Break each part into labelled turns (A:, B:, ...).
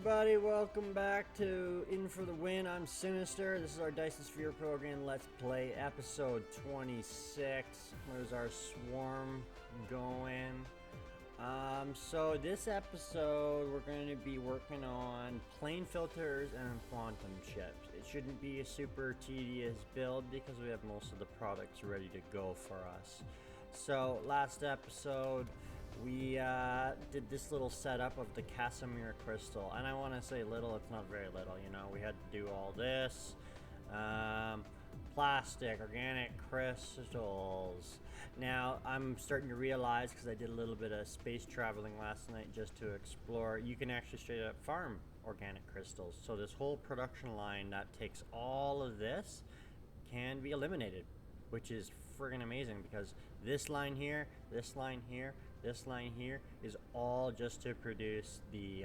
A: everybody, welcome back to In for the Win. I'm Sinister. This is our Dyson Sphere program Let's Play episode 26. Where's our swarm going? So this episode we're going to be working on plane filters and quantum chips. It shouldn't be a super tedious build because we have most of the products ready to go for us. So last episode we did this little setup of the Casimir crystal, and I want to say little, it's not very little, you know. We had to do all this, plastic, organic crystals. Now I'm starting to realize, because I did a little bit of space traveling last night just to explore, you can actually straight up farm organic crystals. So this whole production line that takes all of this can be eliminated, which is friggin' amazing, because this line here, this line here, this line here is all just to produce the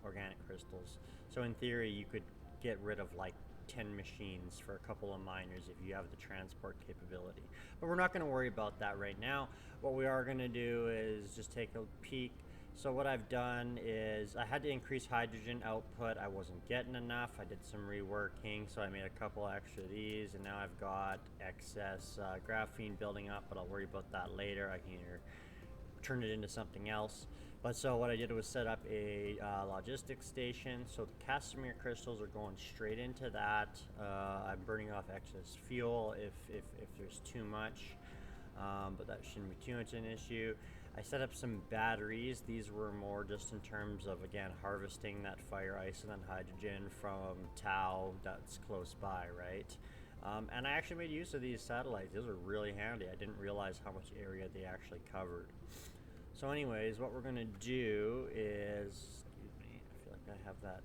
A: organic crystals. So in theory, you could get rid of like 10 machines for a couple of miners if you have the transport capability. But we're not going to worry about that right now. What we are going to do is just take a peek. So what I've done is I had to increase hydrogen output. I wasn't getting enough. I did some reworking, so I made a couple extra of these, and now I've got excess graphene building up, but I'll worry about that later. I can either turn it into something else. But so what I did was set up a logistics station. So the Casimir crystals are going straight into that. I'm burning off excess fuel if there's too much. But that shouldn't be too much an issue. I set up some batteries. These were more just in terms of, again, harvesting that fire ice and then hydrogen from Tau that's close by, right? And I actually made use of these satellites. Those are really handy. I didn't realize how much area they actually covered. So anyways, what we're going to do is, excuse me, I feel like I have that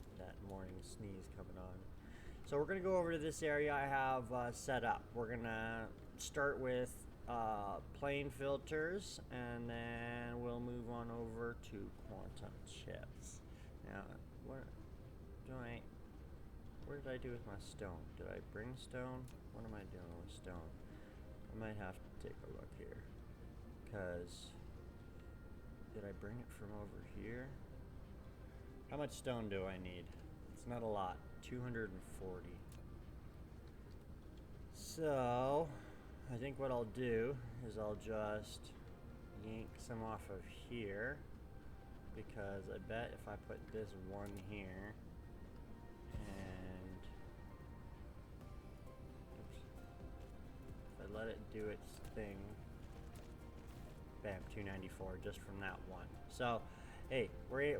A: morning sneeze coming on. So we're going to go over to this area I have set up. We're going to start with plane filters, and then we'll move on over to quantum chips. Now, where did I do with my stone? Did I bring stone? What am I doing with stone? I might have to take a look here, because did I bring it from over here? How much stone do I need? It's not a lot. 240. So I think what I'll do is I'll just yank some off of here, because I bet if I put this one here and oops, if I let it do its thing, bam, 294 just from that one. So hey, we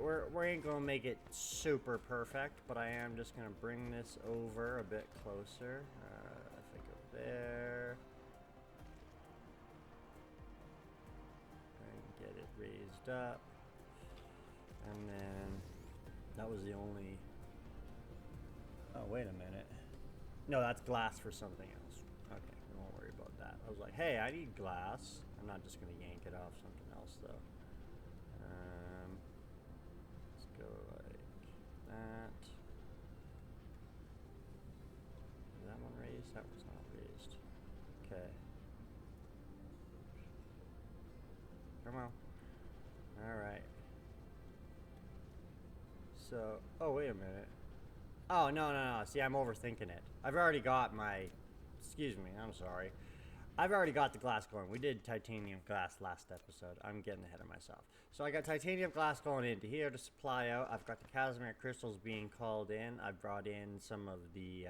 A: ain't gonna make it super perfect, but I am just gonna bring this over a bit closer. If I go there and get it raised up, and then that was the only. Oh, wait a minute. No, that's glass for something else. Okay, we won't worry about that. I was like, hey, I need glass. I'm not just gonna yank it off something else though. Let's go like that. Is that one raised? That was not raised. Okay. Come on. Alright. So, oh, wait a minute. Oh, no. See, I'm overthinking it. I've already got my... Excuse me, I'm sorry. I've already got the glass going. We did titanium glass last episode. I'm getting ahead of myself. So I got titanium glass going into here to supply out. I've got the Casimir crystals being called in. I brought in some of the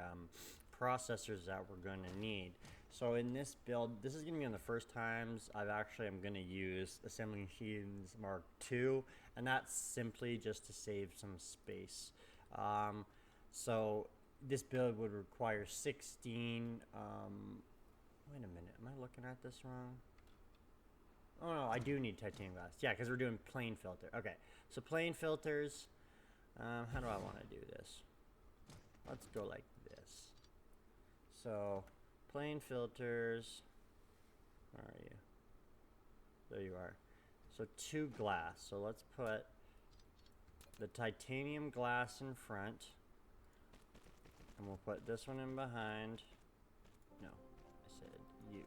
A: processors that we're going to need. So in this build, this is going to be one of the first times I'm going to use Assembly Machines Mark II, and that's simply just to save some space. So this build would require 16... wait a minute, am I looking at this wrong? Oh no, I do need titanium glass. Yeah, because we're doing plane filter. Okay, so plane filters. How do I want to do this? Let's go like this. So, plane filters. Where are you? There you are. So 2 glass. So let's put the titanium glass in front. And we'll put this one in behind. No. I said you.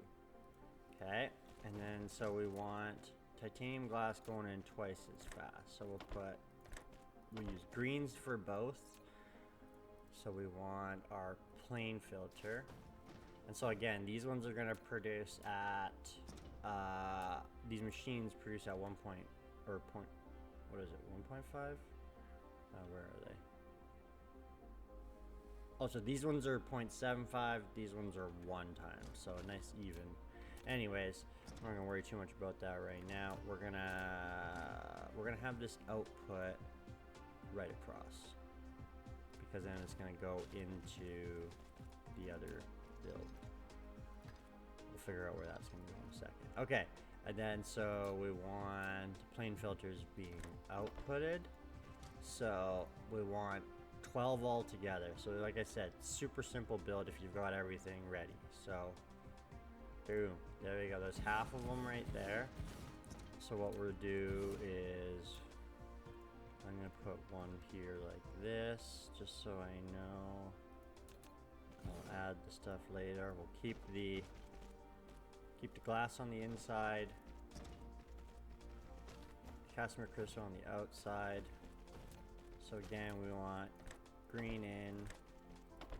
A: Okay, and then so we want titanium glass going in twice as fast. So we'll put we use greens for both. So we want our plain filter. And so again, these ones are gonna produce at, these machines produce at 1 point, or point, what is it, 1.5? Where are they? Oh, so these ones are 0.75, these ones are 1 time, so nice even. Anyways, I'm not gonna worry too much about that right now. We're gonna have this output right across, because then it's gonna go into the other build. We'll figure out where that's gonna go in a second. Okay, and then so we want plain filters being outputted. So we want 12 all together. So like I said, super simple build if you've got everything ready. So boom, there we go. There's half of them right there. So what we'll do is I'm gonna put one here like this, just so I know. I'll add the stuff later. We'll keep the glass on the inside, Casimir crystal on the outside. So again, we want green in,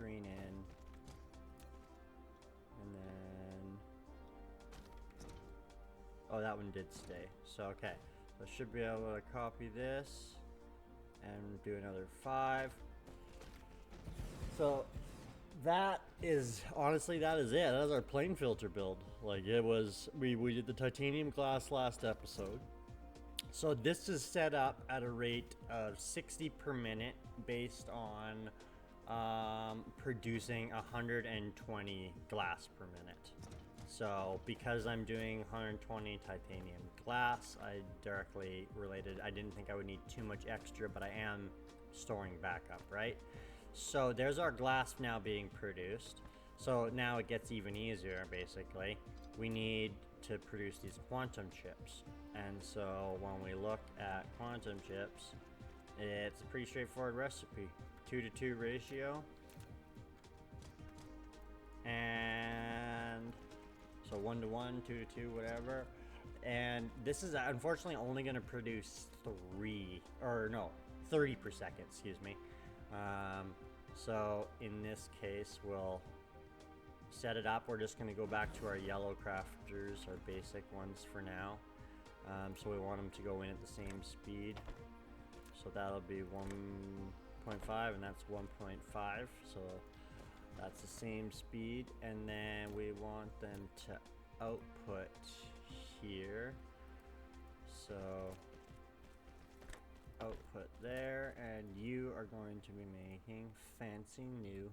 A: and then, oh, that one did stay. So okay, so I should be able to copy this and do another 5. So that is, honestly, that is it. That is our plain filter build. Like, it was, we did the titanium glass last episode. So this is set up at a rate of 60 per minute based on producing 120 glass per minute. So because I'm doing 120 titanium glass, I directly related, I didn't think I would need too much extra, but I am storing backup, right? So there's our glass now being produced. So now it gets even easier, basically. We need to produce these quantum chips. And so when we look at quantum chips, it's a pretty straightforward recipe. 2-to-2 ratio. And so 1-to-1, 2-to-2, whatever. And this is unfortunately only going to produce 30 per second, excuse me. So in this case, we'll set it up. We're just going to go back to our yellow crafters, our basic ones for now. So we want them to go in at the same speed. So that'll be 1.5 and that's 1.5. So that's the same speed. And then we want them to output here. So output there, and you are going to be making fancy new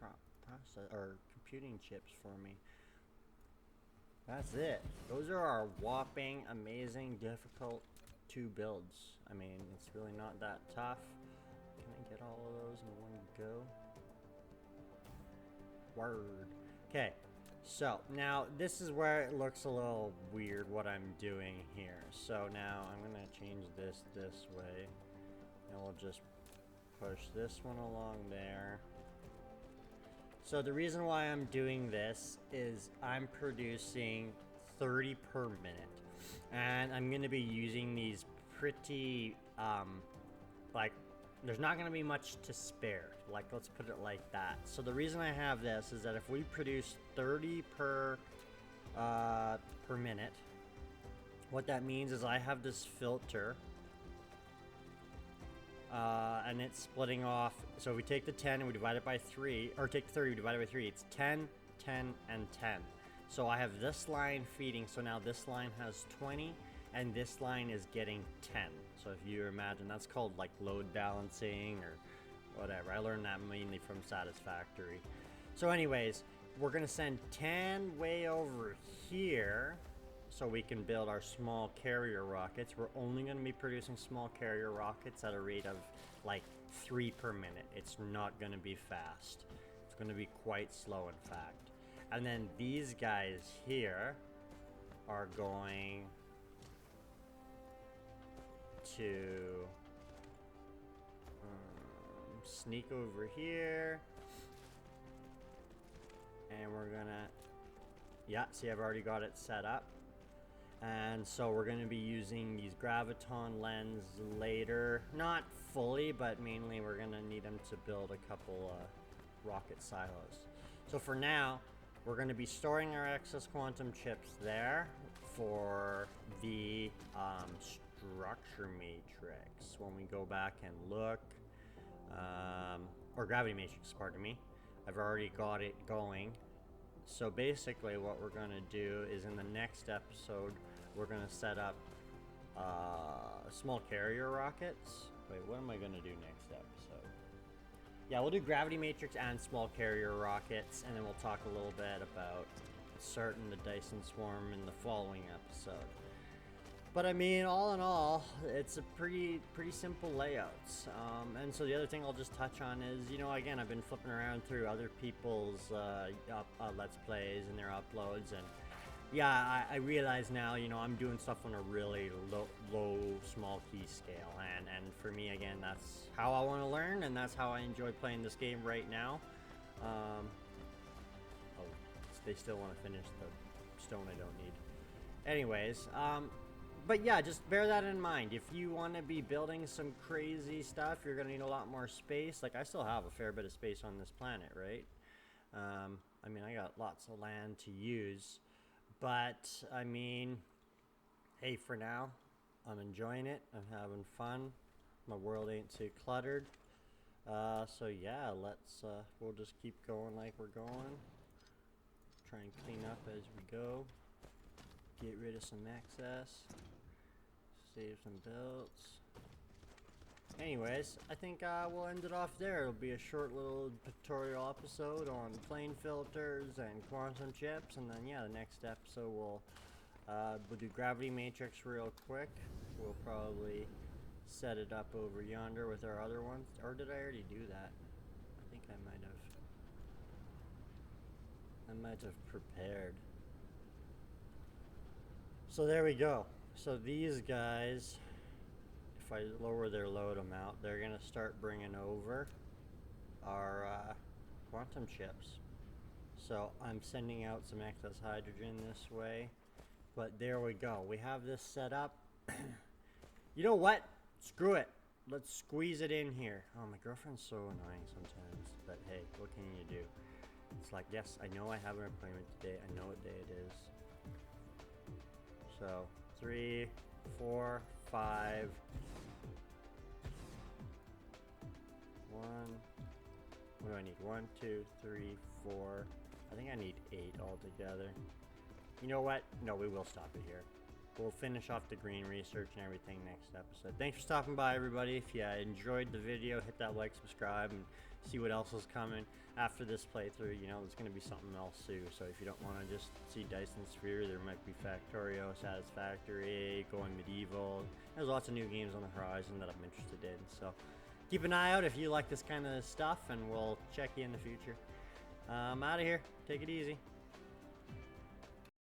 A: process or computing chips for me. That's it. Those are our whopping, amazing, difficult 2 builds. I mean, it's really not that tough. Can I get all of those in one go? Word. Okay, so now this is where it looks a little weird what I'm doing here. So now I'm gonna change this way, and we'll just push this one along there. So the reason why I'm doing this is I'm producing 30 per minute, and I'm gonna be using these pretty like, there's not going to be much to spare, like, let's put it like that. So the reason I have this is that if we produce 30 per minute, what that means is I have this filter, and it's splitting off. So we take the 10 and we divide it by 3, or take the 30, we divide it by 3, it's 10, 10, and 10. So I have this line feeding, so now this line has 20, and this line is getting 10. So if you imagine, that's called like load balancing or whatever. I learned that mainly from Satisfactory. So anyways, we're gonna send 10 way over here so we can build our small carrier rockets. We're only gonna be producing small carrier rockets at a rate of like 3 per minute. It's not gonna be fast. It's gonna be quite slow, in fact. And then these guys here are going to sneak over here, and we're gonna, yeah, see, I've already got it set up. And so we're going to be using these graviton lens later. Not fully, but mainly we're going to need them to build a couple rocket silos. So for now, we're going to be storing our excess quantum chips there for the structure matrix when we go back and look. Or gravity matrix, pardon me. I've already got it going. So basically what we're going to do is in the next episode, we're going to set up small carrier rockets. Wait, what am I going to do next episode? Yeah, we'll do gravity matrix and small carrier rockets, and then we'll talk a little bit about starting the Dyson swarm in the following episode. But I mean, all in all, it's a pretty simple layouts. And so the other thing I'll just touch on is, you know, again, I've been flipping around through other people's Let's Plays and their uploads, and yeah, I realize now, you know, I'm doing stuff on a really low small key scale, and for me, again, that's how I want to learn, and that's how I enjoy playing this game right now. Oh, they still want to finish the stone I don't need. Anyways, but yeah, just bear that in mind. If you want to be building some crazy stuff, you're going to need a lot more space. Like, I still have a fair bit of space on this planet, right? I mean, I got lots of land to use. But, I mean, hey, for now, I'm enjoying it. I'm having fun. My world ain't too cluttered. So, yeah, we'll just keep going like we're going. Try and clean up as we go. Get rid of some excess. Save some belts. Anyways, I think we'll end it off there. It'll be a short little tutorial episode on plane filters and quantum chips, and then yeah, the next episode we'll do gravity matrix real quick. We'll probably set it up over yonder with our other ones. Or did I already do that? I think I might have prepared. So there we go. So these guys, if I lower their load amount, they're going to start bringing over our quantum chips. So I'm sending out some excess hydrogen this way. But there we go. We have this set up. You know what? Screw it. Let's squeeze it in here. Oh, my girlfriend's so annoying sometimes. But hey, what can you do? It's like, yes, I know I have an appointment today. I know what day it is. So 3, 4, 5. 1. What do I need? 1, 2, 3, 4. I think I need 8 altogether. You know what? No, we will stop it here. We'll finish off the green research and everything next episode. Thanks for stopping by, everybody. If you enjoyed the video, hit that like, subscribe, and see what else is coming after this playthrough. You know, there's going to be something else too. So if you don't want to just see Dyson Sphere, there might be Factorio, Satisfactory, Going Medieval. There's lots of new games on the horizon that I'm interested in. So keep an eye out if you like this kind of stuff, and we'll check you in the future. I'm out of here. Take it easy.